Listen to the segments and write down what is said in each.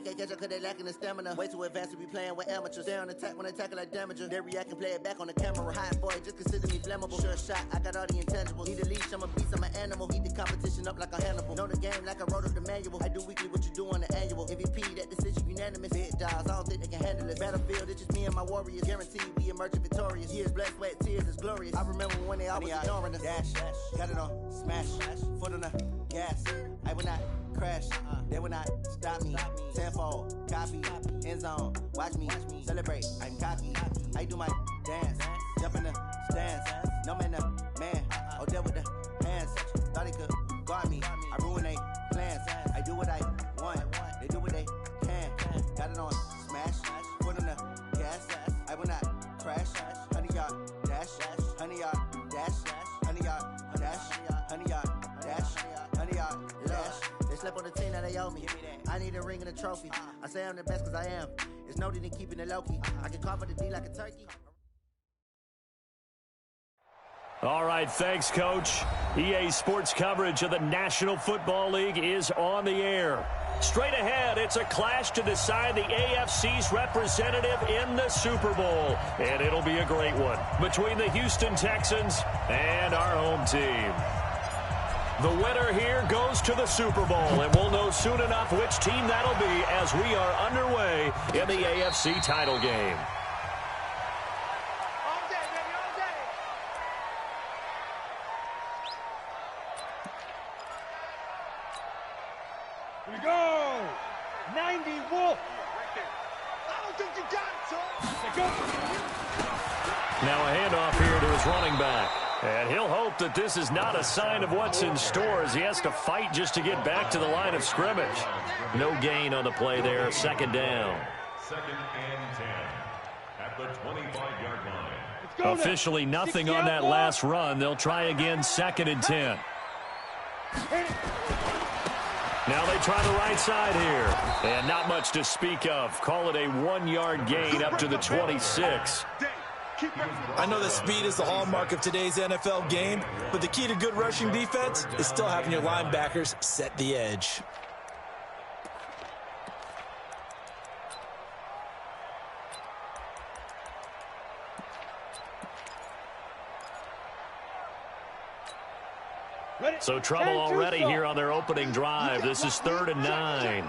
can't catch up cause they lacking the stamina. Way too advanced to be playing with amateurs. They on attack when they tackle like damager. They react and play it back on the camera. Hot boy, just consider me flammable. Sure shot, I got all the intangibles. Need a leash, I'm a beast, I'm an animal. Heat the competition up like a Hannibal. Know the game like I wrote up the manual. I do weekly what you do on the annual. MVP, that decision unanimous. Big dogs, I don't think they can handle it. Battlefield, it's just me and my warriors. Guaranteed we emerge victorious. Years, blood, sweat, tears, it's glorious. I remember when they always ignoring us. Dash, got it on, smash, foot on the gas. I will not crash, they will not stop me. Tenfold, copy, end zone, watch me celebrate. I'm cocky, I do my dance, jump in the stands. No man, man, oh there with the hands. Thought he could guard me, I ruin they plans. I do what I want, they do what they can. Got it on, smash, foot on the gas. I will not crash, 100-yard dash, 100-yard dash, 100-yard dash, 100-yard dash, 100-yard dash. They slept on the team that they owe me. I need a ring and a trophy. I say I'm the best cause I am. It's noted in keeping it low-key. I can carve the D like a turkey. All right, thanks, Coach. EA Sports coverage of the National Football League is on the air. Straight ahead, it's a clash to decide the AFC's representative in the Super Bowl. And it'll be a great one between the Houston Texans and our home team. The winner here goes to the Super Bowl, and we'll know soon enough which team that'll be as we are underway in the AFC title game. Here we go! 90 Wolf! I don't think you got it, son! Go! Now a handoff here to his running back. And he'll hope that this is not a sign of what's in store as he has to fight just to get back to the line of scrimmage. No gain on the play there, second down. Second and 10 at the 25-yard line. Officially nothing on that last run. They'll try again, second and 10. Now they try the right side here. And not much to speak of. Call it a 1-yard gain up to the 26. I know that speed is the hallmark of today's NFL game, but the key to good rushing defense is still having your linebackers set the edge. So trouble already here on their opening drive. This is 3rd and 9.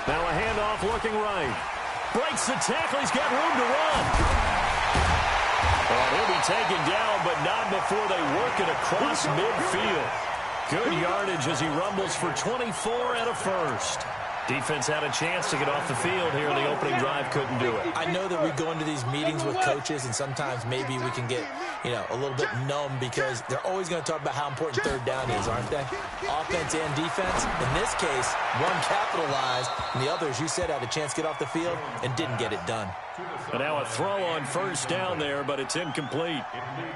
Now a handoff looking right. Breaks the tackle. He's got room to run. And he'll be taken down, but not before they work it across midfield. Good yardage as he rumbles for 24 and a first. Defense had a chance to get off the field here in the opening drive, couldn't do it. I know that we go into these meetings with coaches, and sometimes maybe we can get, a little bit numb because they're always going to talk about how important third down is, aren't they? Offense and defense. In this case, one capitalized, and the others, you said, had a chance to get off the field and didn't get it done. And now a throw on first down there, but it's incomplete.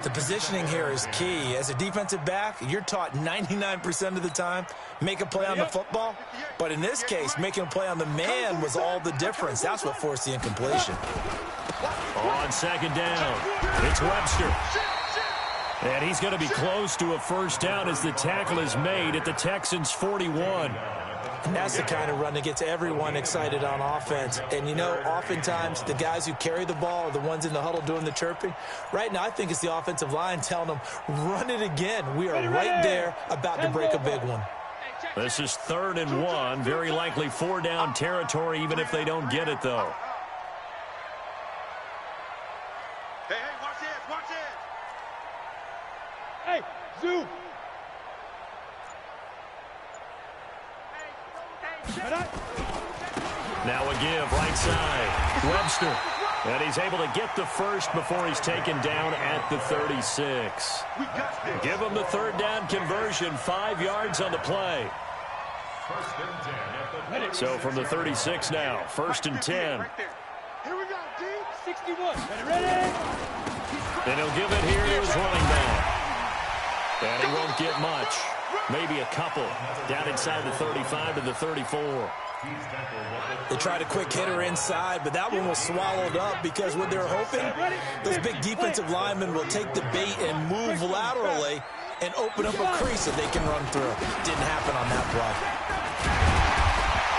The positioning here is key. As a defensive back, you're taught 99% of the time, make a play on the football. But in this case, making a play on the man was all the difference. That's what forced the incompletion. On second down, it's Webster. And he's going to be close to a first down as the tackle is made at the Texans' 41. And that's the kind of run that gets everyone excited on offense. And, oftentimes the guys who carry the ball are the ones in the huddle doing the chirping. Right now, I think it's the offensive line telling them, run it again. We are right there about to break a big one. This is 3rd and 1. Very likely 4-down territory, even if they don't get it, though. Hey, watch this, watch this. Hey, zoom. Now a give, right side. Webster. And he's able to get the first before he's taken down at the 36. Give him the 3rd down conversion, 5 yards on the play. So from the 36 now, 1st and 10. Here we go, D. 61. Ready? And he'll give it here to his running back. And he won't get much. Maybe a couple. Down inside the 35 to the 34. They tried a quick hitter inside, but that one was swallowed up because what they're hoping, those big defensive linemen will take the bait and move laterally and open up a crease that they can run through. Didn't happen on that play.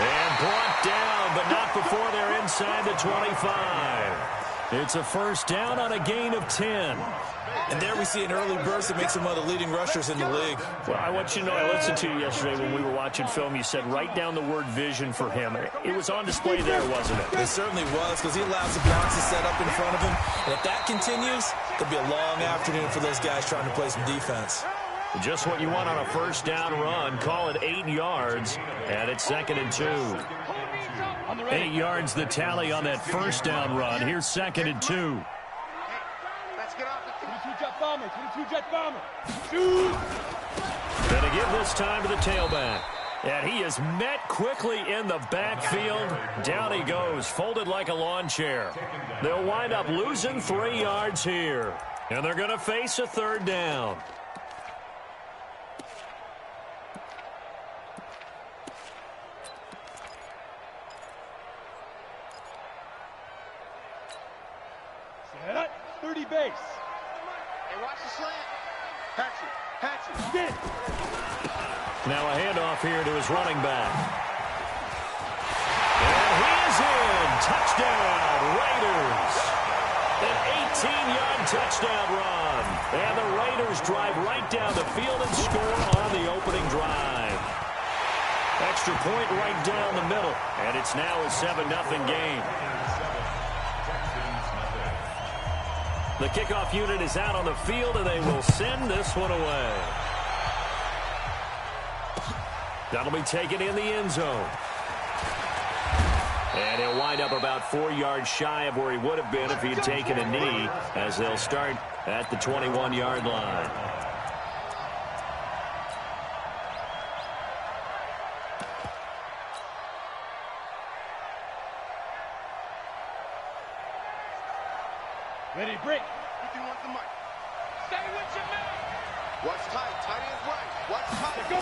And brought down, but not before they're inside the 25. It's a first down on a gain of 10. And there we see an early burst that makes him one of the leading rushers in the league. Well, I want you to know, I listened to you yesterday when we were watching film. You said write down the word vision for him. It was on display there, wasn't it? It certainly was, because he allows the blocks to set up in front of him. And if that continues, it'll be a long afternoon for those guys trying to play some defense. Just what you want on a first down run. Call it 8 yards, and it's 2nd and 2. 8 yards the tally on that first down run. Here's 2nd and 2. Let's get off the 22-jet bomber. 22-jet bomber. Shoot! Gonna give this time to the tailback. And he is met quickly in the backfield. Down he goes, folded like a lawn chair. They'll wind up losing 3 yards here. And they're going to face a 3rd down. Set up. 30 base. Hey, watch the slant. Hatch it. Get it. Now a handoff here to his running back. And he is in. Touchdown, Raiders. An 18-yard touchdown run. And the Raiders drive right down the field and score on the opening drive. Extra point right down the middle. And it's now a 7-0 game. The kickoff unit is out on the field, and they will send this one away. That'll be taken in the end zone. And he'll wind up about 4 yards shy of where he would have been if he had taken a knee, as they'll start at the 21-yard line. Ready, break. If you want the mic. Stay with your man. Watch tight. Tight is right. Watch tight. Go.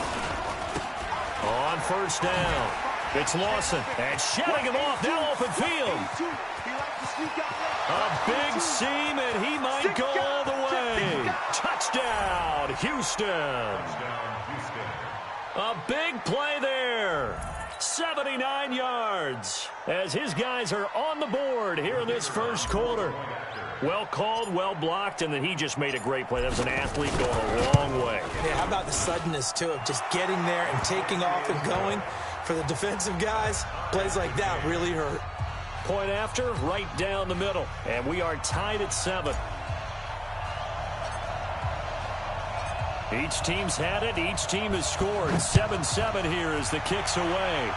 On first down, it's Lawson. And shutting him off, now open field. A big seam, and he might go all the way. Touchdown, Houston. A big play there. 79 yards as his guys are on the board here in this first quarter. Well called, well blocked, and then he just made a great play. That was an athlete going a long way. Yeah, how about the suddenness, too, of just getting there and taking off and going? For the defensive guys, plays like that really hurt. Point after, right down the middle. And we are tied at 7. Each team's had it. Each team has scored. 7-7 here as the kick's away.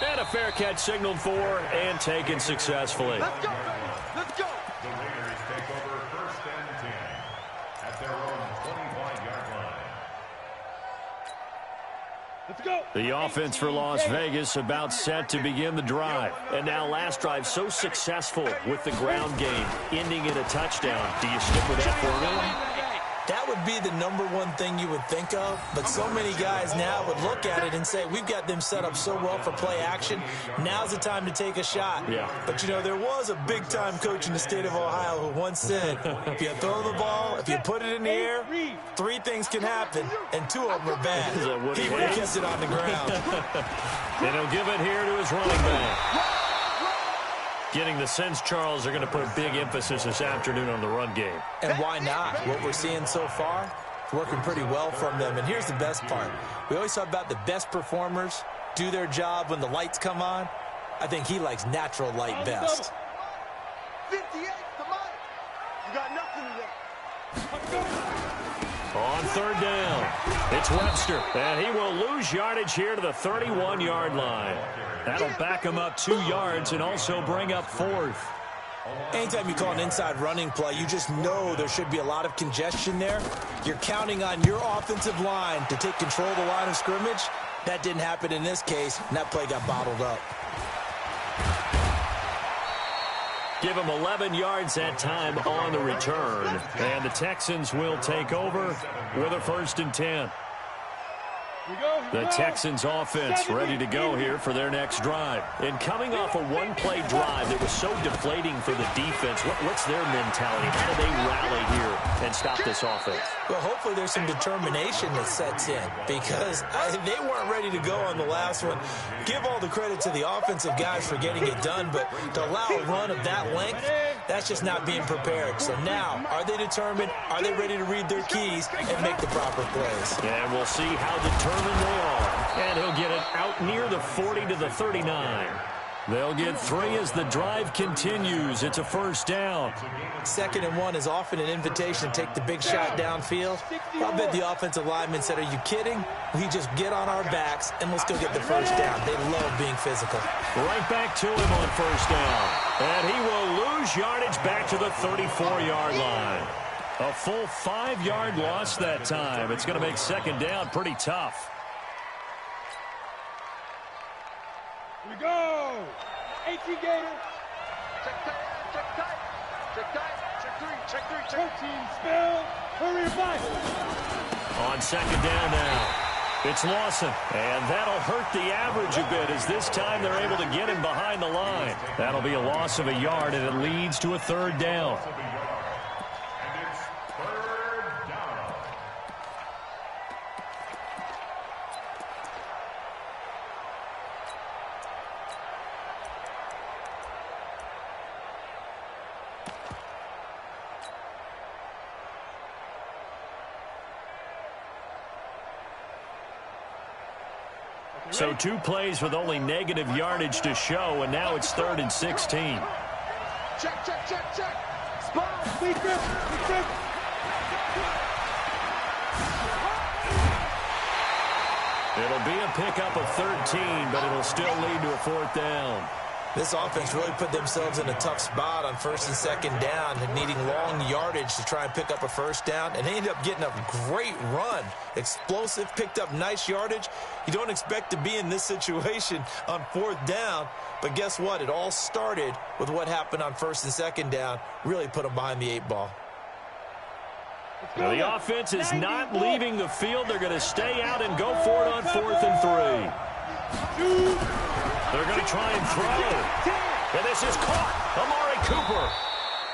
And a fair catch signaled for and taken successfully. Let's go. Let's go. The Raiders take over 1st and 10 at their own 25-yard line. Let's go. The offense for Las Vegas about set to begin the drive. And now last drive so successful with the ground game, ending in a touchdown. Do you stick with that formula? That would be the #1 thing you would think of, but so many guys now would look at it and say, we've got them set up so well for play action, now's the time to take a shot. Yeah. But, you know, there was a big-time coach in the state of Ohio who once said, if you throw the ball, if you put it in the air, 3 things can happen, and 2 of them are bad. He would have kept it on the ground. And he'll give it here to his running back. Getting the sense, Charles, they're going to put a big emphasis this afternoon on the run game. And why not? What we're seeing so far, it's working pretty well from them. And here's the best part. We always talk about the best performers do their job when the lights come on. I think he likes natural light best. 58, come on. You got nothing today. On 3rd down, it's Webster. And he will lose yardage here to the 31-yard line. That'll back him up 2 yards and also bring up 4th. Anytime you call an inside running play, you just know there should be a lot of congestion there. You're counting on your offensive line to take control of the line of scrimmage. That didn't happen in this case, and that play got bottled up. Give him 11 yards that time on the return. And the Texans will take over with a 1st and 10. The Texans offense ready to go here for their next drive. And coming off a one-play drive that was so deflating for the defense, what's their mentality? How do they rally here and stop this offense? Well, hopefully there's some determination that sets in because they weren't ready to go on the last one. Give all the credit to the offensive guys for getting it done, but to allow a run of that length, that's just not being prepared. So now, are they determined? Are they ready to read their keys and make the proper plays? And we'll see how determined they are. And he'll get it out near the 40 to the 39. They'll get 3 as the drive continues. It's a first down. 2nd and 1 is often an invitation to take the big shot downfield. I bet the offensive lineman said, are you kidding? We just get on our backs and let's go get the first down. They love being physical. Right back to him on first down. And he will lose yardage back to the 34-yard line. A full 5-yard loss that time. It's going to make 2nd down pretty tough. Here we go. 18 Gator. Check tight, check tight. Check tight, check 3, check 3, check 14 spell. Hurry back. On 2nd down now. It's Lawson, and that'll hurt the average a bit as this time they're able to get him behind the line. That'll be a loss of a yard, and it leads to a 3rd down. So 2 plays with only negative yardage to show, and now it's 3rd and 16. Check, check, check, check. Spot. Be Chris. It'll be a pickup of 13, but it'll still lead to a 4th down. This offense really put themselves in a tough spot on 1st and 2nd down and needing long yardage to try and pick up a first down. And they ended up getting a great run. Explosive, picked up nice yardage. You don't expect to be in this situation on 4th down. But guess what? It all started with what happened on 1st and 2nd down. Really put them behind the 8 ball. Now the offense is not leaving the field. They're going to stay out and go for it on 4th and 3. They're going to try and throw. And this is caught. Amari Cooper.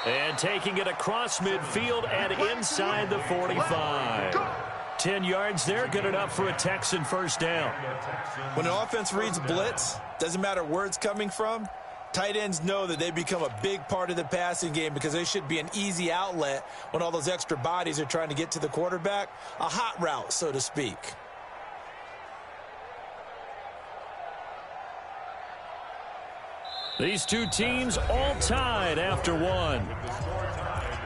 And taking it across midfield and inside the 45. 10 yards there, good enough for a Texan first down. When an offense reads blitz, doesn't matter where it's coming from, tight ends know that they become a big part of the passing game because they should be an easy outlet when all those extra bodies are trying to get to the quarterback. A hot route, so to speak. These 2 teams all tied after 1. The score tied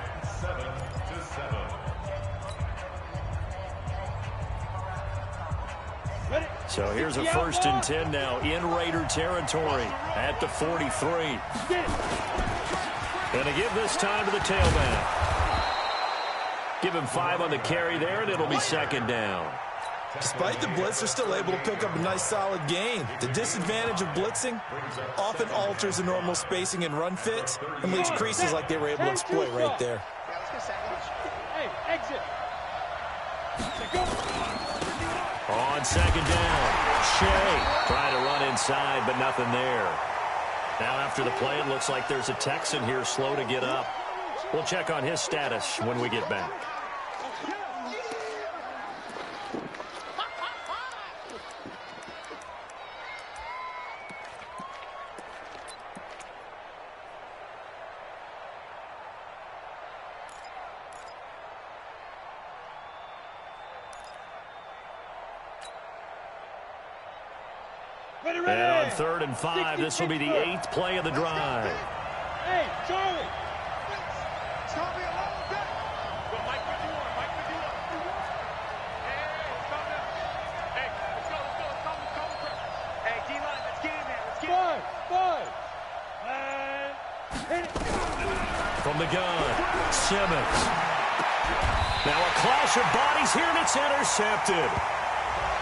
7-7. So here's a 1st and 10 now in Raider territory at the 43. And to give this time to the tailback. Give him 5 on the carry there, and it'll be 2nd down. Despite the blitz, they're still able to pick up a nice solid gain. The disadvantage of blitzing often alters the normal spacing and run fits and leaves creases like they were able to exploit right there. Hey, exit. On 2nd down, Shea trying to run inside, but nothing there. Now after the play, it looks like there's a Texan here slow to get up. We'll check on his status when we get back. Ready. And on 3rd and 5, this will be the 8th play of the drive. Hey, Charlie. Stop me alone. Go, Mike, what do you want? Mike, what do you want? Hey, calm down. Hey, let's go. Hey, D-line, let's get in there. Let's get in there. 5. Hit it. From the gun, Simmons. Now a clash of bodies here, and it's intercepted.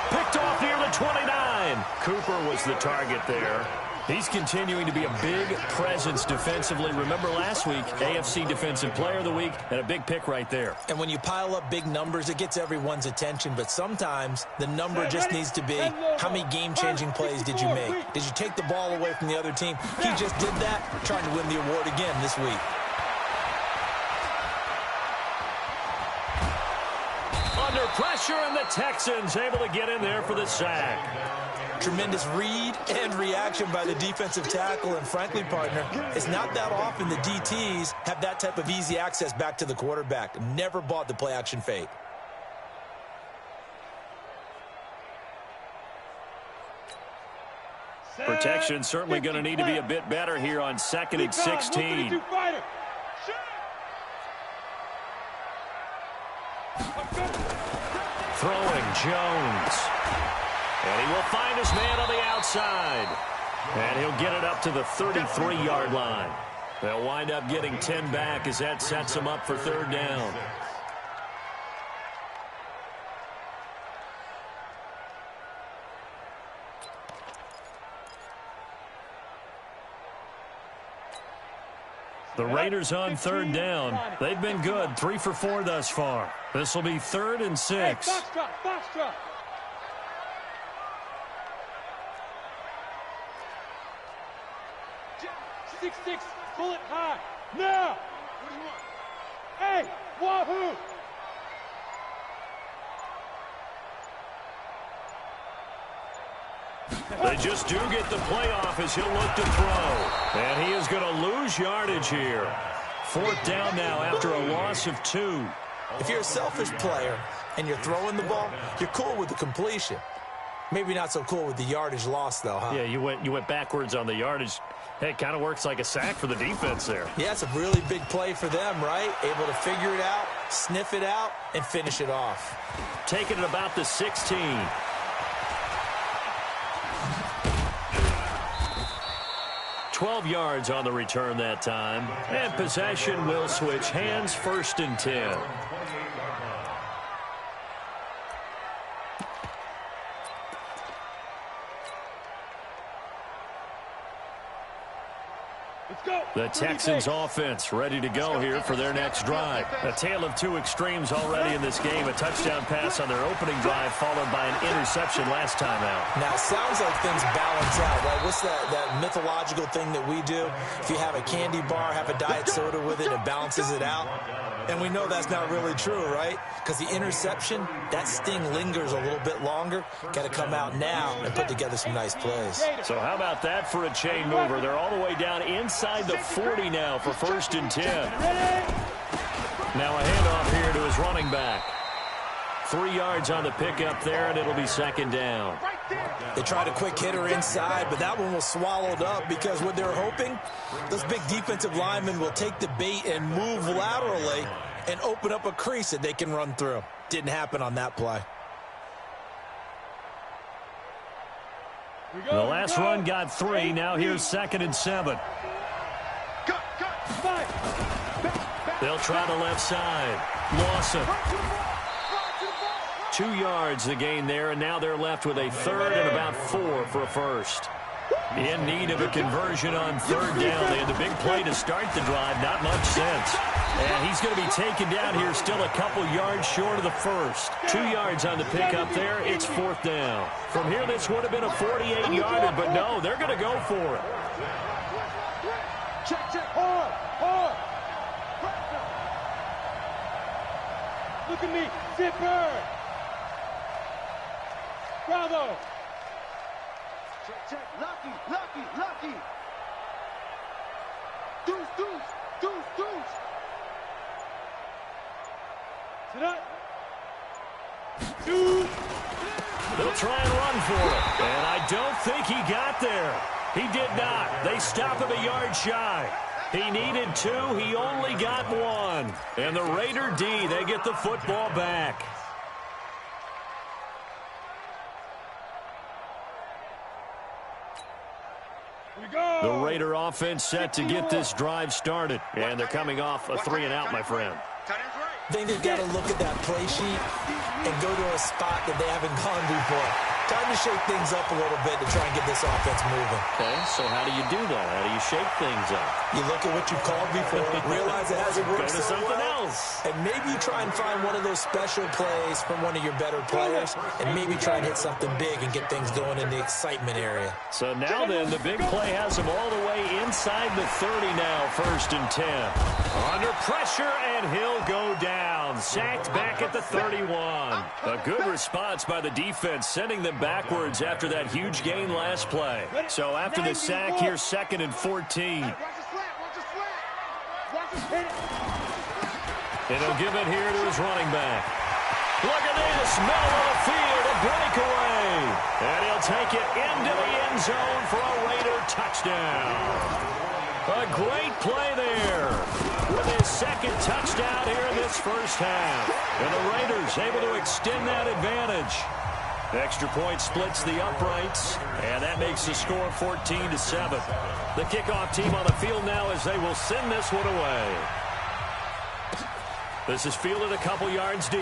Picked off near the 29. Cooper was the target there. He's continuing to be a big presence defensively. Remember last week, AFC Defensive Player of the Week, and a big pick right there. And when you pile up big numbers, it gets everyone's attention. But sometimes the number just needs to be, how many game-changing plays did you make? Did you take the ball away from the other team? He just did that, trying to win the award again this week. Under pressure, and the Texans able to get in there for the sack. Tremendous read and reaction by the defensive tackle, and frankly, partner, it's not that often the DTs have that type of easy access back to the quarterback. Never bought the play-action fake. Protection certainly going to need to be a bit better here on 2nd and 16. Throwing Jones. And he will find his man on the outside. And he'll get it up to the 33-yard line. They'll wind up getting 10 back as that sets them up for 3rd down. The Raiders on 3rd down. They've been good, 3 for 4 thus far. This will be 3rd and 6. Foxtrot. 6-6, pull it high. Now! What do you want? Hey, wahoo! They just do get the playoff as he'll look to throw. And he is going to lose yardage here. 4th down now after a loss of 2. If you're a selfish player and you're throwing the ball, you're cool with the completion. Maybe not so cool with the yardage loss, though, huh? Yeah, you went backwards on the yardage. Hey, it kind of works like a sack for the defense there. Yeah, it's a really big play for them, right? Able to figure it out, sniff it out, and finish it off. Taking it about the 16. $12 yards on the return that time. And possession will switch hands, 1st and 10. The Texans offense ready to go here for their next drive. A tale of 2 extremes already in this game. A touchdown pass on their opening drive followed by an interception last time out. Now, it sounds like things balance out, right? What's that mythological thing that we do? If you have a candy bar, have a diet soda with it, it balances it out. And we know that's not really true, right? Because the interception, that sting lingers a little bit longer. Got to come out now and put together some nice plays. So how about that for a chain mover? They're all the way down inside the 40 now for 1st and 10. Now a handoff here to his running back. 3 yards on the pickup there, and it'll be 2nd down. They tried a quick hitter inside, but that one was swallowed up because what they're hoping, those big defensive linemen will take the bait and move laterally and open up a crease that they can run through. Didn't happen on that play. The last run got 3. Now here's 2nd and 7. They'll try the left side. Lawson. 2 yards the gain there, and now they're left with a 3rd and about 4 for a 1st. In need of a conversion on 3rd down. They had the big play to start the drive. Not much sense. And he's going to be taken down here, still a couple yards short of the 1st. 2 yards on the pickup there. It's 4th down. From here, this would have been a 48-yarder, but no, they're going to go for it. Check, hard. Look at me, zipper. Bravo. Check, lucky. Deuce. Sit up. Deuce. They'll try and run for it. And I don't think he got there. He did not. They stop him a yard shy. He needed 2. He only got 1. And the Raider D, they get the football back. The Raider offense set to get this drive started. And they're coming off a 3-and-out, my friend. I think they've got to look at that play sheet and go to a spot that they haven't gone before. Time to shake things up a little bit to try and get this offense moving. Okay, so how do you do that? How do you shake things up? You look at what you called before, realize it hasn't worked Go to so something well, else. and maybe you try and find one of those special plays from one of your better players, and maybe try and hit something big and get things going in the excitement area. So now then, the big play has him all the way inside the 30 now, 1st and 10. Under pressure, and he'll go down. Sacked back at the 31. A good response by the defense, sending them backwards after that huge gain last play. So after the sack, here's 2nd and 14. And he'll give it here to his running back. Look at this, middle of the field, a breakaway. And he'll take it into the end zone for a Raider touchdown. A great play there with his 2nd touchdown here in this first half. And the Raiders able to extend that advantage. Extra point splits the uprights, and that makes the score 14-7. The kickoff team on the field now as they will send this one away. This is fielded a couple yards deep.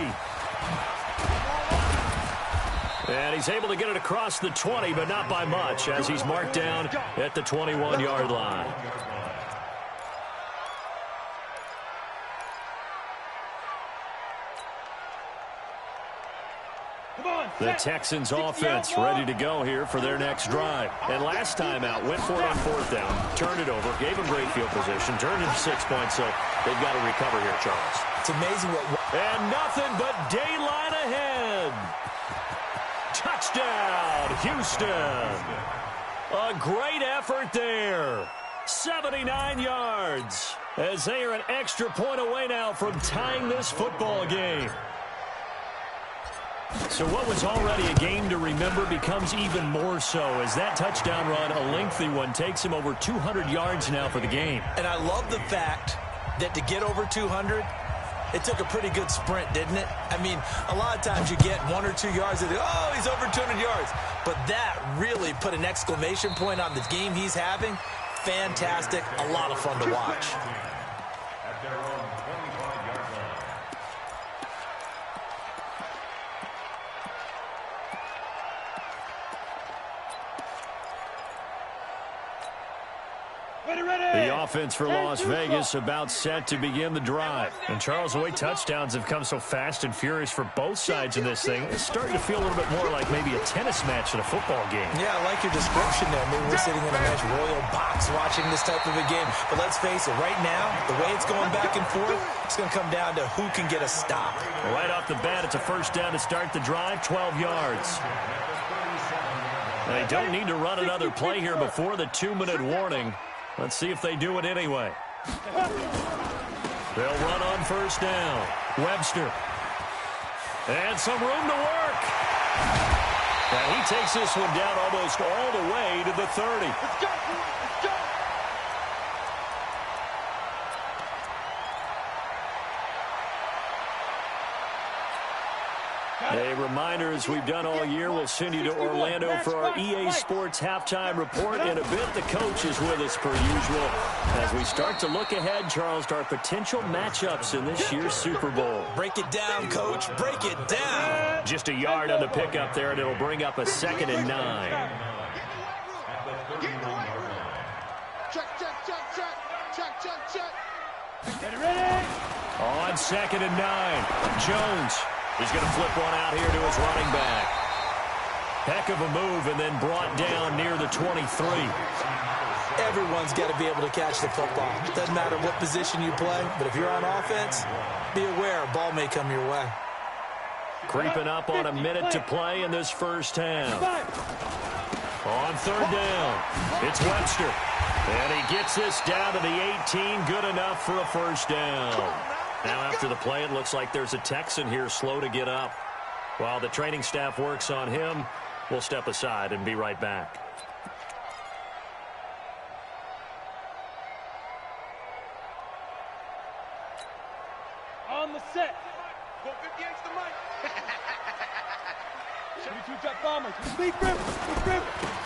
And he's able to get it across the 20, but not by much, as he's marked down at the 21-yard line. The Texans offense ready to go here for their next drive. And last time out, went for it on 4th down, turned it over, gave them great field position, turned into 6 points, so they've got to recover here, Charles. It's amazing what... And nothing but daylight ahead. Touchdown, Houston. A great effort there. 79 yards as they are an extra point away now from tying this football game. So what was already a game to remember becomes even more so as that touchdown run, a lengthy one, takes him over 200 yards now for the game. And I love the fact that to get over 200, it took a pretty good sprint, didn't it? I mean, a lot of times you get 1 or 2 yards and oh, he's over 200 yards. But that really put an exclamation point on the game he's having. Fantastic. A lot of fun to watch. At their own 25-yard line. The offense for Las Vegas about set to begin the drive. And Charles, the way touchdowns have come so fast and furious for both sides in this thing, it's starting to feel a little bit more like maybe a tennis match in a football game. Yeah, I like your description there. Maybe we're sitting in a nice royal box watching this type of a game. But let's face it, right now, the way it's going back and forth, it's going to come down to who can get a stop. Right off the bat, it's a 1st down to start the drive, 12 yards. They don't need to run another play here before the 2-minute warning. Let's see if they do it anyway. They'll run on 1st down. Webster. And some room to work. Now he takes this one down almost all the way to the 30. Let's go. Let's go. A reminder, as we've done all year, we'll send you to Orlando for our EA Sports halftime report. In a bit, the coach is with us per usual as we start to look ahead, Charles, to our potential matchups in this year's Super Bowl. Break it down, Coach. Break it down. Just a yard on the pickup there, and it'll bring up a 2nd and 9. Get ready. On 2nd and 9, Jones. He's going to flip one out here to his running back. Heck of a move, and then brought down near the 23. Everyone's got to be able to catch the football. Doesn't matter what position you play, but if you're on offense, be aware a ball may come your way. Creeping up on a minute to play in this first half. On 3rd down, it's Webster. And he gets this down to the 18, good enough for a 1st down. Now after the play, it looks like there's a Texan here slow to get up. While the training staff works on him, we'll step aside and be right back. On the set. Go 50 extra mic. 72-drop bombers. Speed river.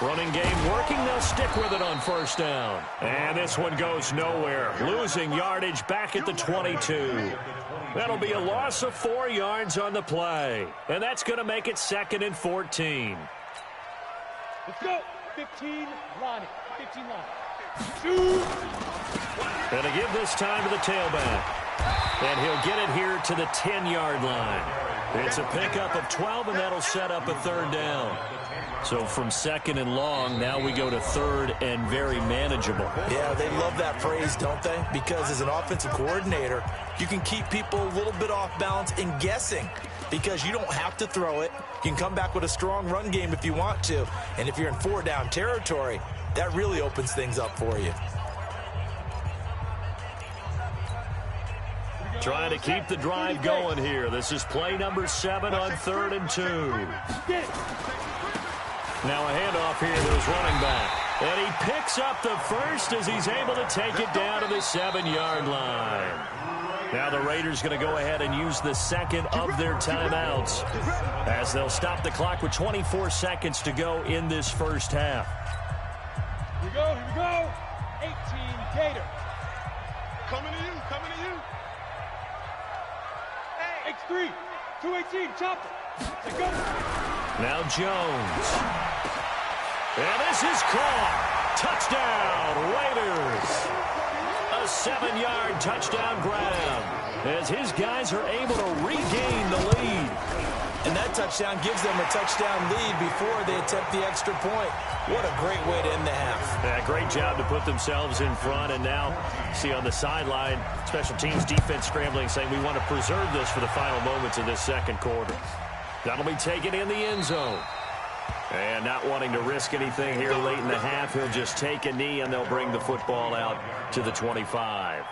Running game working. They'll stick with it on 1st down. And this one goes nowhere. Losing yardage back at the 22. That'll be a loss of 4 yards on the play. And that's going to make it 2nd and 14. Let's go. 15 line. 15 line. Shoot. Going to give this time to the tailback. And he'll get it here to the 10-yard line. It's a pickup of 12, and that'll set up a third down. So from second and long, now we go to third and very manageable. Yeah, they love that phrase, don't they? Because as an offensive coordinator, you can keep people a little bit off balance and guessing because you don't have to throw it. You can come back with a strong run game if you want to. And if you're in four-down territory, that really opens things up for you. Trying to keep the drive going here. This is play number 7 on 3rd and 2. Now a handoff here to his running back. And he picks up the first as he's able to take it down to the 7-yard line. Now the Raiders going to go ahead and use the second of their timeouts as they'll stop the clock with 24 seconds to go in this first half. Here we go, here we go. 18 Gator. Coming to you, coming to you. X3, 218, chopper. Let's go. Now Jones. And this is caught. Touchdown, Raiders. A 7-yard touchdown grab as his guys are able to regain the lead. And that touchdown gives them a touchdown lead before they attempt the extra point. What a great way to end the half. Yeah, great job to put themselves in front. And now, see on the sideline, special teams defense scrambling, saying we want to preserve this for the final moments of this second quarter. That'll be taken in the end zone. And not wanting to risk anything here late in the half, he'll just take a knee, and they'll bring the football out to the 25.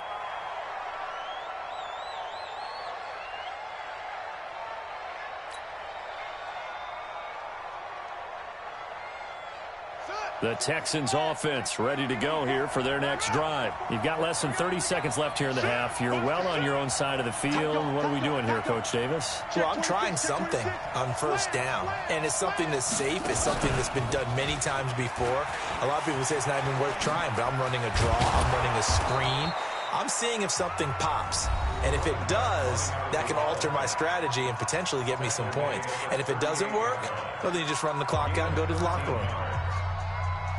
The Texans offense ready to go here for their next drive. You've got less than 30 seconds left here in the half. You're well on your own side of the field. What are we doing here, Coach Davis? Well, I'm trying something on first down, and it's something that's safe. It's something that's been done many times before. A lot of people say it's not even worth trying, but I'm running a draw. I'm running a screen. I'm seeing if something pops. And if it does, that can alter my strategy and potentially get me some points. And if it doesn't work, well, then you just run the clock out and go to the locker room.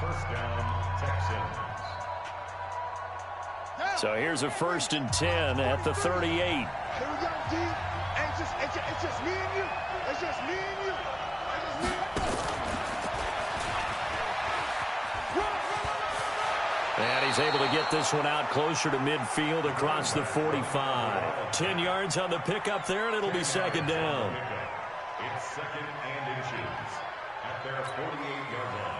First down, Texans. So here's a 1st and 10 at the 38. Here we go, D. It's just me and you. It's just me and you. It's just me and you. And he's able to get this one out closer to midfield across the 45. 10 yards on the pickup there, and it'll be second down. It's second and inches at their 48-yard line.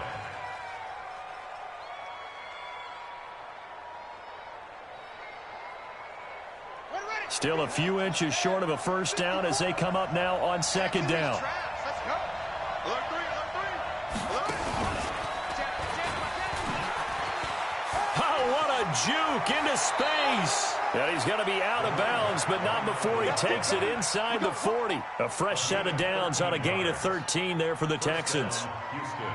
Still a few inches short of a first down as they come up now on second down. Oh, what a juke into space. And he's going to be out of bounds, but not before he takes it inside the 40. A fresh set of downs on a gain of 13 there for the Texans. Houston.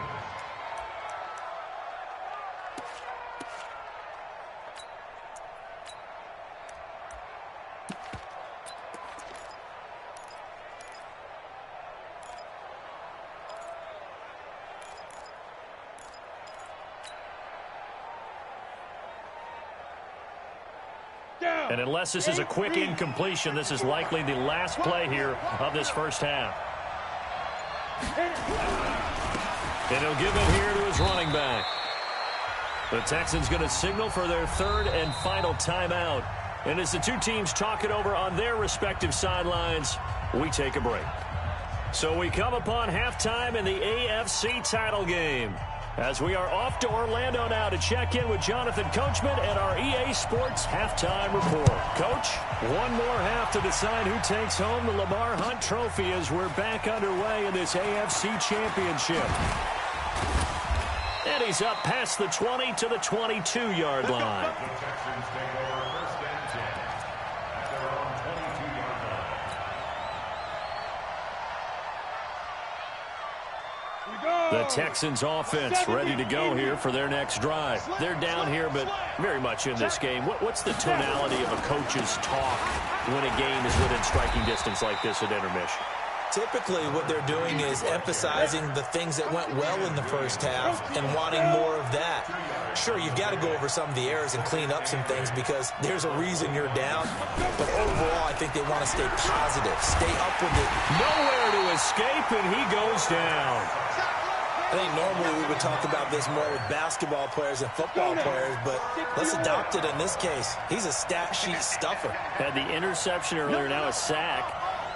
And unless this is a quick incompletion, this is likely the last play here of this first half. And he'll give it here to his running back. The Texans going to signal for their third and final timeout. And as the two teams talk it over on their respective sidelines, we take a break. So we come upon halftime in the AFC title game, as we are off to Orlando now to check in with Jonathan Coachman and our EA Sports halftime report. Coach, one more half to decide who takes home the Lamar Hunt Trophy as we're back underway in this AFC Championship. And he's up past the 20 to the 22-yard line. The Texans take over first and 10 at their own 22-yard line. The Texans offense ready to go here for their next drive. They're down here, but very much in this game. What's the tonality of a coach's talk when a game is within striking distance like this at intermission? typically what they're doing is emphasizing the things that went well in the first half and wanting more of that. Sure, you've got to go over some of the errors and clean up some things because there's a reason you're down. But overall, I think they want to stay positive, stay up with it. Nowhere to escape, and he goes down. I think normally we would talk about this more with basketball players and football players, but let's adopt it in this case. He's a stat sheet stuffer. Had the interception earlier, now a sack.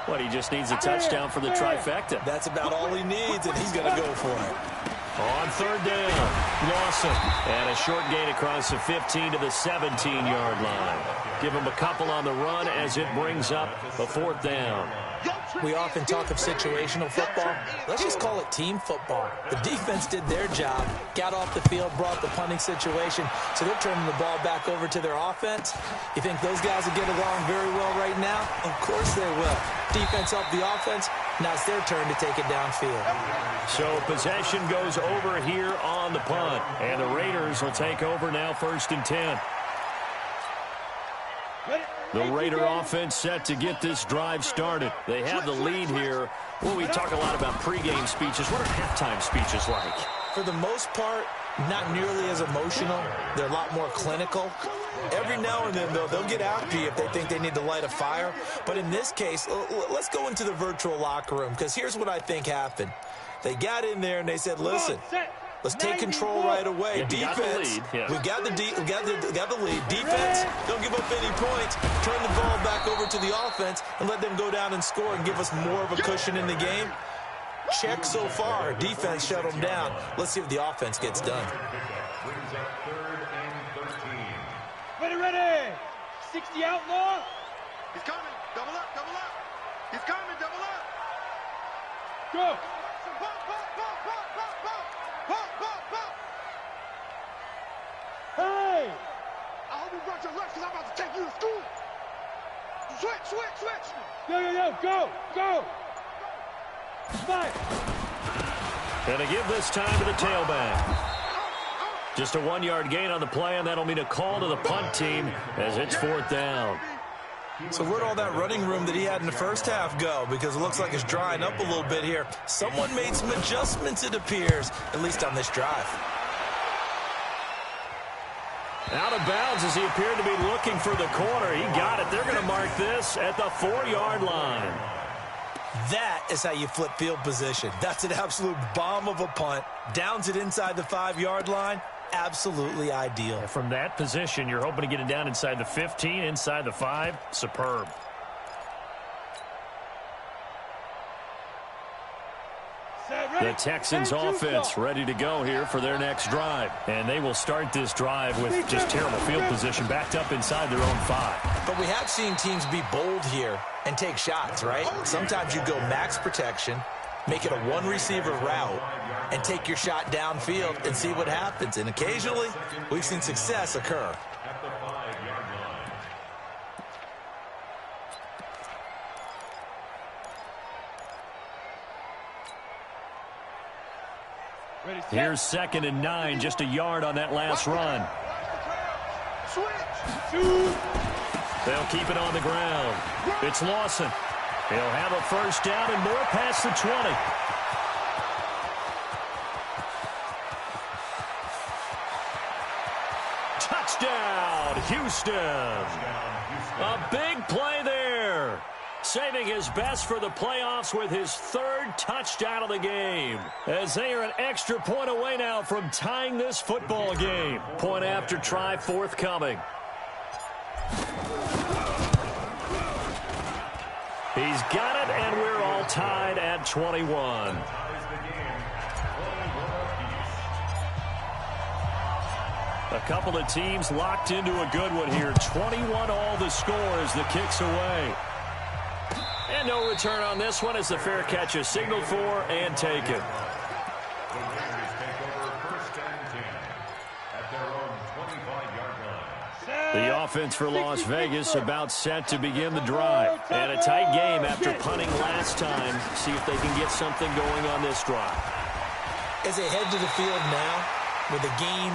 What, he just needs a touchdown for the trifecta. That's about all he needs, and he's going to go for it. On third down, Lawson. And a short gain across the 15 to the 17-yard line. Give him a couple on the run as it brings up a fourth down. We often talk of situational football. Let's just call it team football. The defense did their job, got off the field, brought the punting situation, so they're turning the ball back over to their offense. You think those guys will get along very well right now? Of course they will. Defense up the offense. Now it's their turn to take it downfield. So possession goes over here on the punt. And the Raiders will take over now 1st and 10. The Raider offense set to get this drive started. They have the lead here. Well, we talk a lot about pregame speeches. What are halftime speeches like? For the most part, not nearly as emotional. They're a lot more clinical. Every now and then, though, they'll get after you if they think they need to light a fire. But in this case, let's go into the virtual locker room, because here's what I think happened. They got in there and they said, listen, let's take control right away. Yeah, defense, we got the lead. Defense, don't give up any points. Turn the ball back over to the offense and let them go down and score and give us more of a cushion in the game. Check so far. Defense shut them down. Let's see if the offense gets done. Ready. 60 outlaw. He's coming. Double up. He's coming. Double up. Go. Hey! I hope you brought your lunch because I'm about to take you to school. Switch. Yo, go. Fire. And to give this time to the tailback. Just a 1-yard gain on the play, and that'll mean a call to the punt team as it's 4th down. So where'd all that running room that he had in the first half go? Because it looks like it's drying up a little bit here. Someone made some adjustments, it appears, at least on this drive. Out of bounds as he appeared to be looking for the corner. He got it. They're going to mark this at the 4-yard line. That is how you flip field position. That's an absolute bomb of a punt. Downs it inside the 5-yard line. Absolutely ideal. From that position, you're hoping to get it down inside the 15, inside the 5. Superb. The Texans offense ready to go here for their next drive. And they will start this drive with just terrible field position backed up inside their own 5. But we have seen teams be bold here and take shots, right? Sometimes you go max protection, make it a one-receiver route, and take your shot downfield and see what happens. And occasionally, we've seen success occur. Here's 2nd and 9, just a yard on that last run. They'll keep it on the ground. It's Lawson. He'll have a first down and more past the 20. Touchdown, Houston. A big play there. Saving his best for the playoffs with his 3rd touchdown of the game. As they are an extra point away now from tying this football game. Point after try forthcoming. He's got it, and we're all tied at 21. A couple of teams locked into a good one here. 21 all the score as the kick's away. And no return on this one as the fair catch is signaled for and taken. The offense for Las Vegas about set to begin the drive. And a tight game after punting last time. See if they can get something going on this drive. As they head to the field now, with the game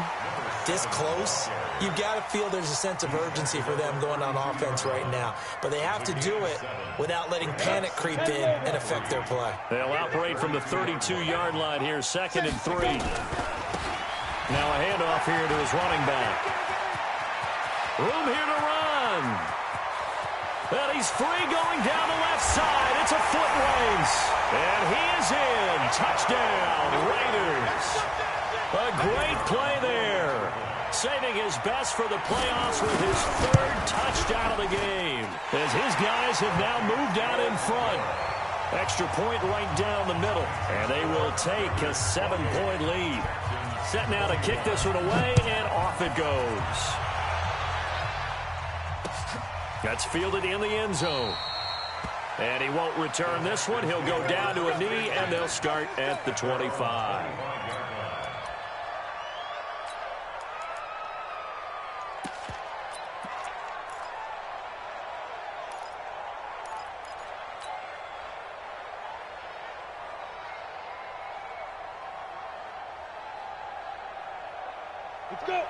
this close, You've got to feel there's a sense of urgency for them going on offense right now. But they have to do it without letting panic creep in and affect their play. They'll operate from the 32-yard line here, 2nd and 3. Now a handoff here to his running back. Room here to run. And he's free going down the left side. It's a foot race. And he is in. Touchdown, Raiders. A great play there. Saving his best for the playoffs with his 3rd touchdown of the game. As his guys have now moved out in front. Extra point right down the middle. And they will take a 7-point lead. Set now to kick this one away, and off it goes. That's fielded in the end zone. And he won't return this one. He'll go down to a knee, and they'll start at the 25.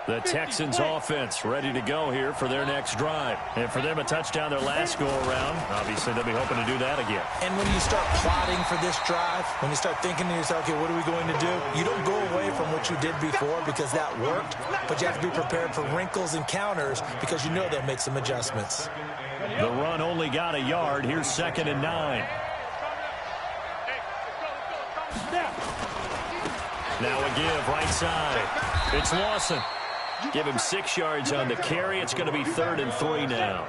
The Texans offense ready to go here for their next drive. And for them, a touchdown their last go-around. Obviously, they'll be hoping to do that again. And when you start plotting for this drive, when you start thinking to yourself, okay, what are we going to do? You don't go away from what you did before because that worked, but you have to be prepared for wrinkles and counters because you know they'll make some adjustments. The run only got a yard. Here's 2nd and 9. Now a give right side. It's Lawson. Give him 6 yards on the carry. It's going to be 3rd and 3 now.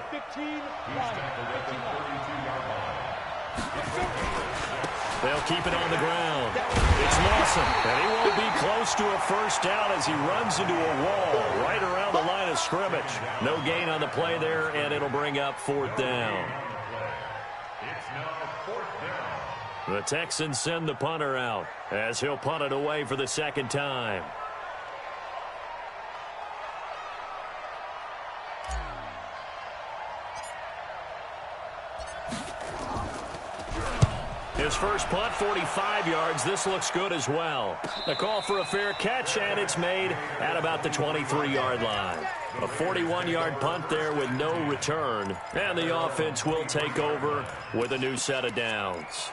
They'll keep it on the ground. It's Lawson. And he won't be close to a first down as he runs into a wall right around the line of scrimmage. No gain on the play there, and it'll bring up 4th down. The Texans send the punter out as he'll punt it away for the 2nd time. His first punt, 45 yards. This looks good as well. A call for a fair catch, and it's made at about the 23-yard line. A 41-yard punt there with no return. And the offense will take over with a new set of downs.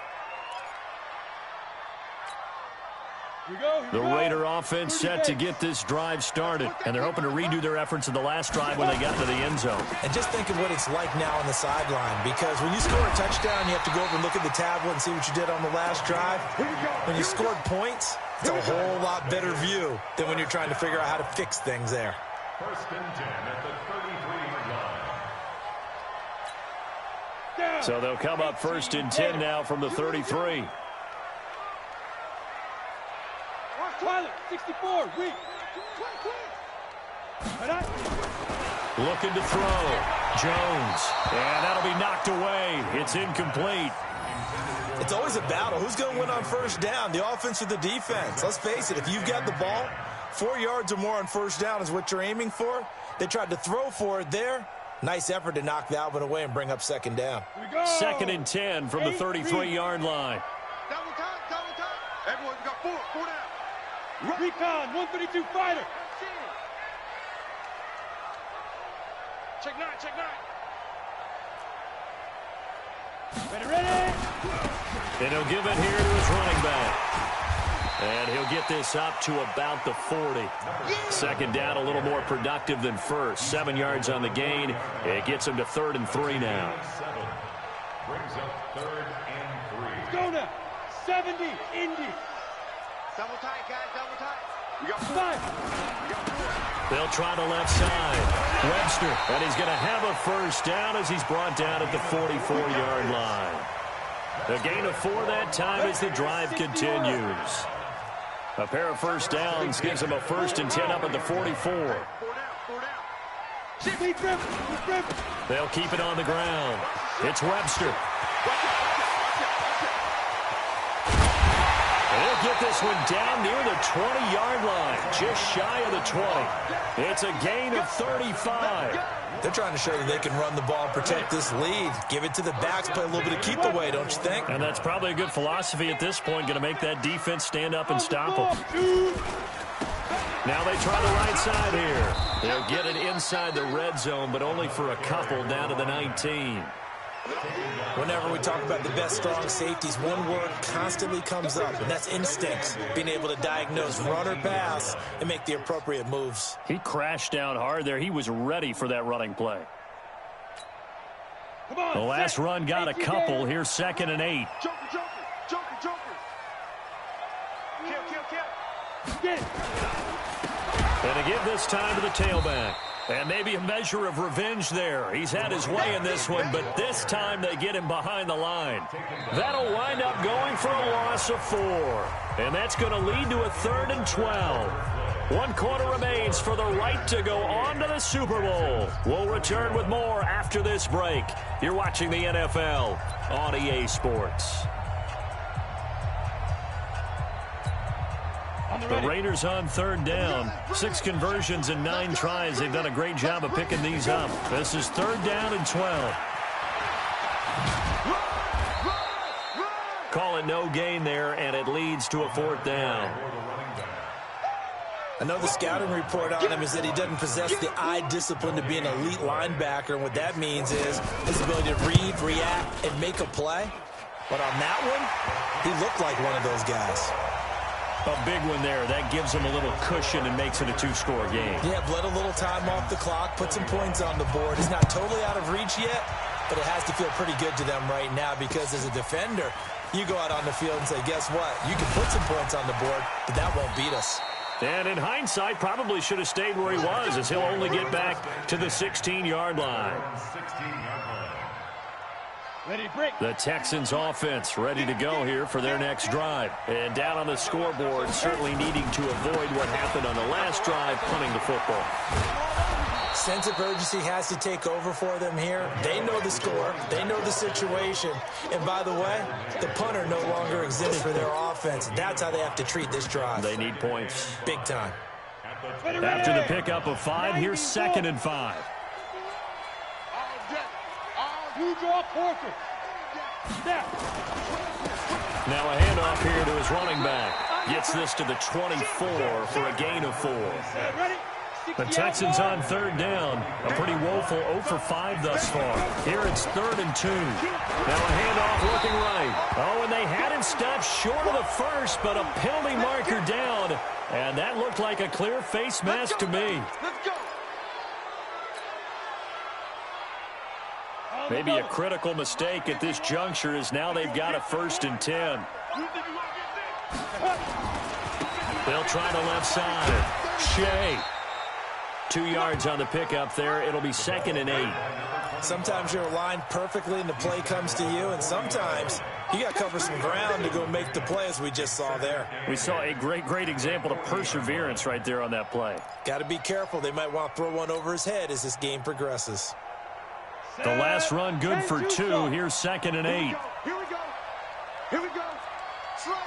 The Raider offense set to get this drive started, and they're hoping to redo their efforts in the last drive when they got to the end zone. And just think of what it's like now on the sideline, because when you score a touchdown, you have to go over and look at the tablet and see what you did on the last drive. When you scored points, it's a whole lot better view than when you're trying to figure out how to fix things there. 1st and 10 at the 33-yard line. So they'll come up 1st and 10 now from the 33. 64, weak. Looking to throw. Jones. And that'll be knocked away. It's incomplete. It's always a battle. Who's going to win on 1st down, the offense or the defense? Let's face it, if you've got the ball, 4 yards or more on 1st down is what you're aiming for. They tried to throw for it there. Nice effort to knock that one away and bring up 2nd down. 2nd and 10 from the 33-yard line. Double time. Everyone, we got 4 down. Recon, 132 fighter. Check 9. Ready. And he'll give it here to his running back. And he'll get this up to about the 40. 2nd down, a little more productive than 1st. 7 yards on the gain. It gets him to 3rd and 3 now. Brings up 3rd and 3. Go now. 70, Indy. Double tight, guys, double tight. We got 5. They'll try the left side. Webster, and he's going to have a 1st down as he's brought down at the 44-yard line. A gain of 4 that time as the drive continues. A pair of 1st downs gives him a 1st and 10 up at the 44. They'll keep it on the ground. It's Webster. They'll get this one down near the 20-yard line, just shy of the 20. It's a gain of 35. They're trying to show that they can run the ball, protect this lead, give it to the backs, play a little bit of keep away, don't you think? And that's probably a good philosophy at this point, going to make that defense stand up and stop them. Now they try the right side here. They'll get it inside the red zone, but only for a couple down to the 19. Whenever we talk about the best strong safeties, one word constantly comes up, and that's instincts. Being able to diagnose run or pass and make the appropriate moves. He crashed down hard there. He was ready for that running play. The last run got a couple. Here's 2nd and 8. Joker, Joker, Joker, Joker. Kill. Get it. And to give this time to the tailback. And maybe a measure of revenge there. He's had his way in this one, but this time they get him behind the line. That'll wind up going for a loss of 4. And that's going to lead to a 3rd and 12. 1 quarter remains for the right to go on to the Super Bowl. We'll return with more after this break. You're watching the NFL on EA Sports. The Raiders on 3rd down. 6 conversions and 9 tries. They've done a great job of picking these up. This is 3rd down and 12. Call it no gain there, and it leads to a 4th down. I know the scouting report on him is that he doesn't possess the eye discipline to be an elite linebacker, and what that means is his ability to read, react, and make a play. But on that one, he looked like one of those guys. A big one there. That gives him a little cushion and makes it a 2-score game. Yeah, bled a little time off the clock, put some points on the board. He's not totally out of reach yet, but it has to feel pretty good to them right now because as a defender, you go out on the field and say, guess what? You can put some points on the board, but that won't beat us. And in hindsight, probably should have stayed where he was as he'll only get back to the 16-yard line. The Texans offense ready to go here for their next drive. And down on the scoreboard, certainly needing to avoid what happened on the last drive, punting the football. Sense of urgency has to take over for them here. They know the score. They know the situation. And by the way, the punter no longer exists for their offense. That's how they have to treat this drive. They need points. Big time. After the pickup of 5, here's 2nd and 5. You draw forfeit. Now a handoff here to his running back. Gets this to the 24 for a gain of 4. The Texans on 3rd down. A pretty woeful 0 for 5 thus far. Here it's 3rd and 2. Now a handoff looking right. Oh, and they had him stopped short of the first, but a penalty marker down. And that looked like a clear face mask to me. Let's go. Maybe a critical mistake at this juncture as now they've got a 1st and 10. They'll try the left side. Shea. 2 yards on the pickup there. It'll be 2nd and 8. Sometimes you're aligned perfectly and the play comes to you, and sometimes you got to cover some ground to go make the play as we just saw there. We saw a great example of perseverance right there on that play. Got to be careful. They might want to throw one over his head as this game progresses. The last run good for 2. Here's 2nd and 8. Here we go. Here we go. Slam.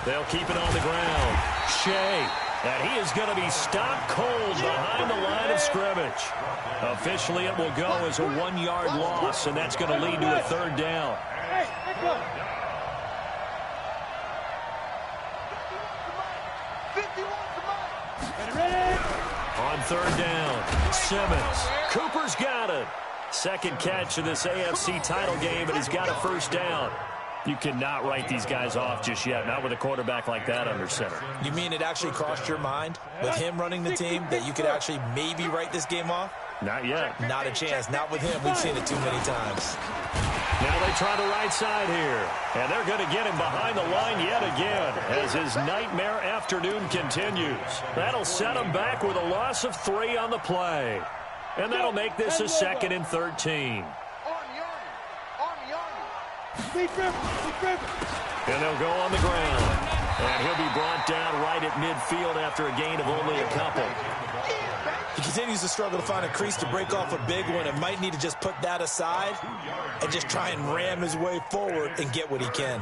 They'll keep it on the ground. Shea. And he is going to be stopped cold behind the line of scrimmage. Officially, it will go as a 1-yard loss, and that's going to lead to a 3rd down. Hey, let's go. 51, come on. Ready? On 3rd down, Simmons. Cooper's got it. 2nd catch of this AFC title game, and he's got a 1st down. You cannot write these guys off just yet, not with a quarterback like that under center. You mean it actually crossed your mind with him running the team that you could actually maybe write this game off? Not yet. Not a chance. Not with him. We've seen it too many times. Now they try the right side here, and they're going to get him behind the line yet again as his nightmare afternoon continues. That'll set him back with a loss of 3 on the play. And that'll make this a 2nd and 13. And they'll go on the ground. And he'll be brought down right at midfield after a gain of only a couple. He continues to struggle to find a crease to break off a big one and might need to just put that aside and just try and ram his way forward and get what he can.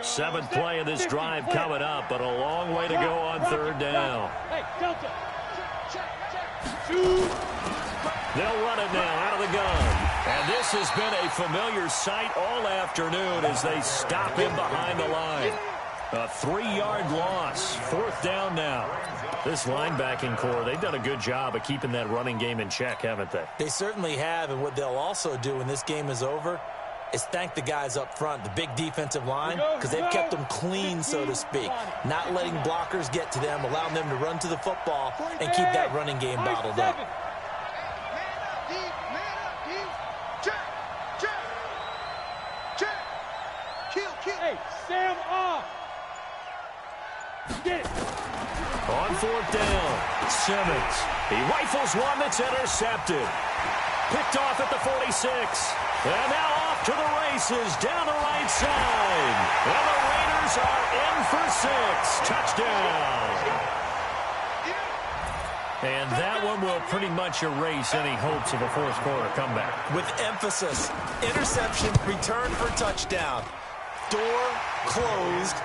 Seventh play of this drive coming up, but a long way to go on 3rd down. Hey, Delta. Check. They'll run it now out of the gun. And this has been a familiar sight all afternoon as they stop him behind the line. A 3-yard loss. 4th down now. This linebacking core, they've done a good job of keeping that running game in check, haven't they? They certainly have, and what they'll also do when this game is over is thank the guys up front, the big defensive line, because they've kept them clean, so to speak. Not letting blockers get to them, allowing them to run to the football and keep that running game bottled up. Hey, Sam off. Get it. On 4th down, Simmons. He rifles one that's intercepted. Picked off at the 46. And now off to the races down the right side. And the Raiders are in for 6. Touchdown. And that one will pretty much erase any hopes of a 4th quarter comeback. With emphasis, interception, return for touchdown. Door closed,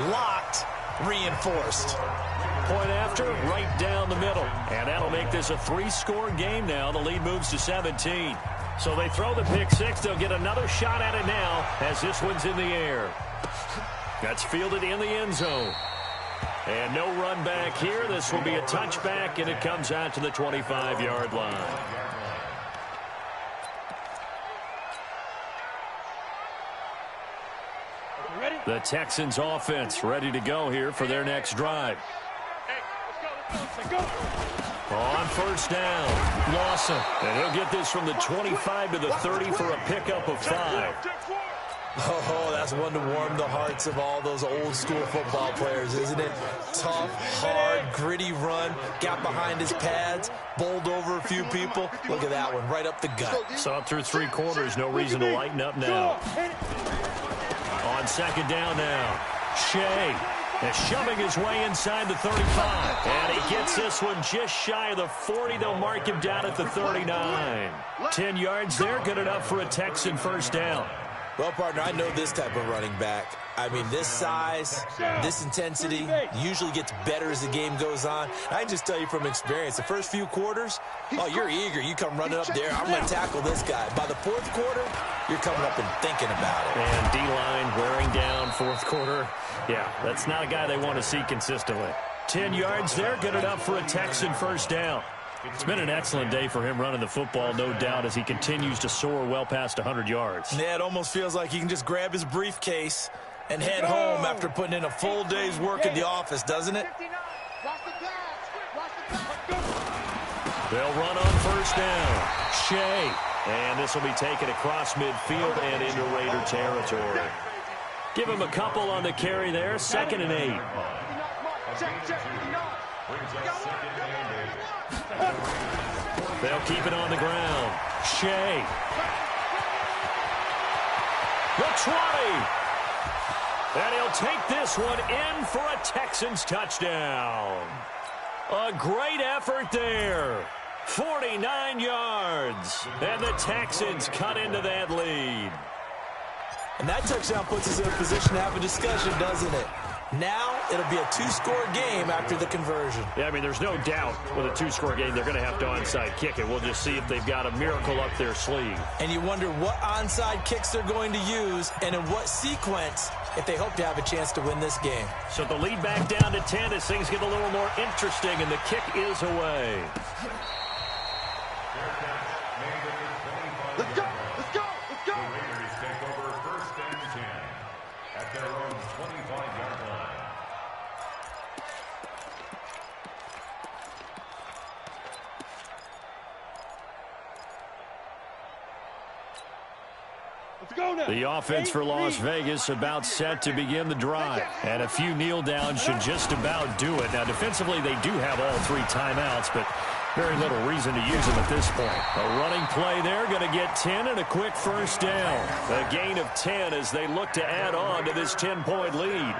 locked, reinforced. Point after, right down the middle. And that'll make this a 3-score game now. The lead moves to 17. So they throw the pick 6. They'll get another shot at it now as this one's in the air. That's fielded in the end zone. And no run back here. This will be a touchback, and it comes out to the 25-yard line. The Texans offense ready to go here for their next drive. On 1st down, Lawson. And he'll get this from the 25 to the 30 for a pickup of 5. Oh, that's one to warm the hearts of all those old-school football players, isn't it? Tough, hard, gritty run. Got behind his pads, bowled over a few people. Look at that one, right up the gut. Saw it through 3 quarters. No reason to lighten up now. On 2nd down now, Shea is shoving his way inside the 35. And he gets this one just shy of the 40. They'll mark him down at the 39. 10 yards there, good enough for a Texan 1st down. Well, partner, I know this type of running back. I mean, this size, this intensity usually gets better as the game goes on. I can just tell you from experience, the first few quarters, oh, you're eager. You come running up there, I'm going to tackle this guy. By the 4th quarter, you're coming up and thinking about it. And D-line wearing down 4th quarter. Yeah, that's not a guy they want to see consistently. 10 yards there, good enough for a Texan 1st down. It's been an excellent day for him running the football, no doubt, as he continues to soar well past 100 yards. Yeah, it almost feels like he can just grab his briefcase and head home after putting in a full day's work in the office, doesn't it? They'll run on 1st down. Shea. And this will be taken across midfield and into Raider territory. Give him a couple on the carry there. 2nd and 8. They'll keep it on the ground. Shea. The 20. And he'll take this one in for a Texans touchdown. A great effort there. 49 yards. And the Texans cut into that lead. And that touchdown puts us in a position to have a discussion, doesn't it? Now it'll be a 2-score game after the conversion. Yeah, I mean, there's no doubt with a 2-score game they're going to have to onside kick it. We'll just see if they've got a miracle up their sleeve. And you wonder what onside kicks they're going to use and in what sequence if they hope to have a chance to win this game. So the lead back down to 10 as things get a little more interesting, and the kick is away. Let's go, let's go, let's go. The Raiders take over 1st and 10 at their own 25-yard line. Let's go now. The offense for Las Vegas about set to begin the drive. And a few kneel downs should just about do it. Now, defensively, they do have all 3 timeouts, but very little reason to use them at this point. A running play there, going to get 10 and a quick 1st down. A gain of 10 as they look to add on to this 10-point lead.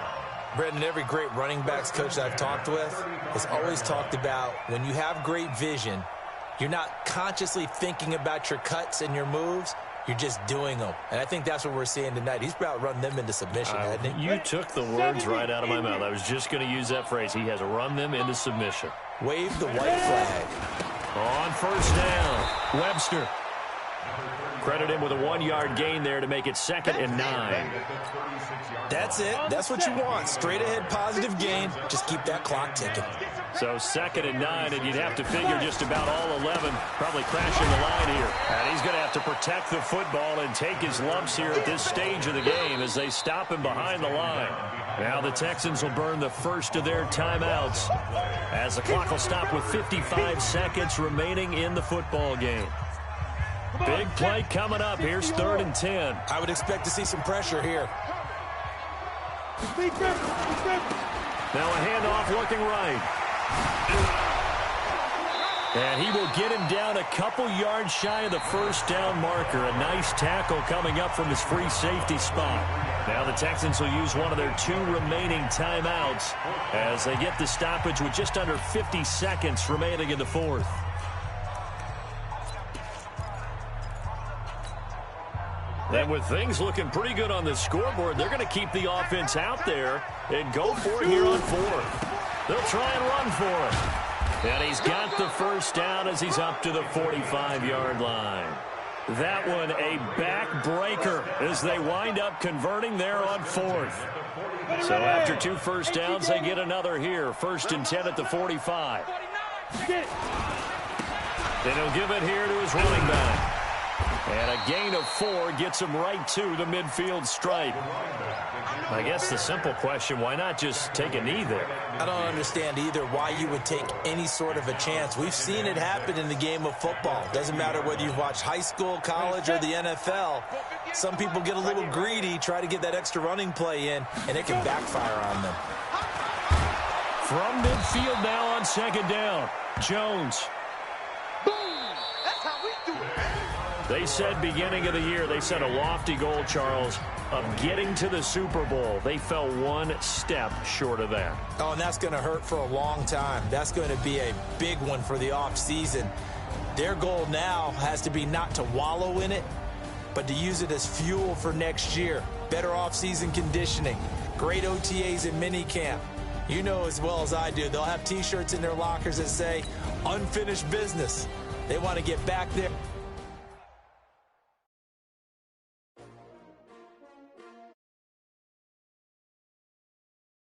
Brendan, every great running backs coach I've talked with has always talked about when you have great vision, you're not consciously thinking about your cuts and your moves. You're just doing them. And I think that's what we're seeing tonight. He's about run them into submission, hasn't he? You took the words right out of my mouth. I was just going to use that phrase. He has run them into submission. Wave the white flag. On first down, Webster. Credit him with a 1-yard gain there to make it 2nd and 9. That's it. That's what you want. Straight ahead positive gain. Just keep that clock ticking. So 2nd and 9, and you'd have to figure just about all 11 probably crashing the line here. And he's going to have to protect the football and take his lumps here at this stage of the game as they stop him behind the line. Now the Texans will burn the first of their timeouts as the clock will stop with 55 seconds remaining in the football game. Big play coming up. Here's 3rd and 10. I would expect to see some pressure here. Now a handoff looking right. And he will get him down a couple yards shy of the first down marker. A nice tackle coming up from his free safety spot. Now the Texans will use one of their 2 remaining timeouts as they get the stoppage with just under 50 seconds remaining in the 4th. And with things looking pretty good on the scoreboard, they're going to keep the offense out there and go for it here on 4th. They'll try and run for it. And he's got the first down as he's up to the 45-yard line. That one a backbreaker as they wind up converting there on 4th. So after 2 first downs, they get another here. 1st and 10 at the 45. Then he'll give it here to his running back. And a gain of 4 gets him right to the midfield stripe. I guess the simple question, why not just take a knee there? I don't understand either why you would take any sort of a chance. We've seen it happen in the game of football. Doesn't matter whether you've watched high school, college, or the NFL. Some people get a little greedy, try to get that extra running play in, and it can backfire on them. From midfield now on 2nd down, Jones. They said beginning of the year, they set a lofty goal, Charles, of getting to the Super Bowl. They fell 1 step short of that. Oh, and that's going to hurt for a long time. That's going to be a big one for the offseason. Their goal now has to be not to wallow in it, but to use it as fuel for next year. Better offseason conditioning, great OTAs and minicamp. You know as well as I do, they'll have T-shirts in their lockers that say, unfinished business. They want to get back there.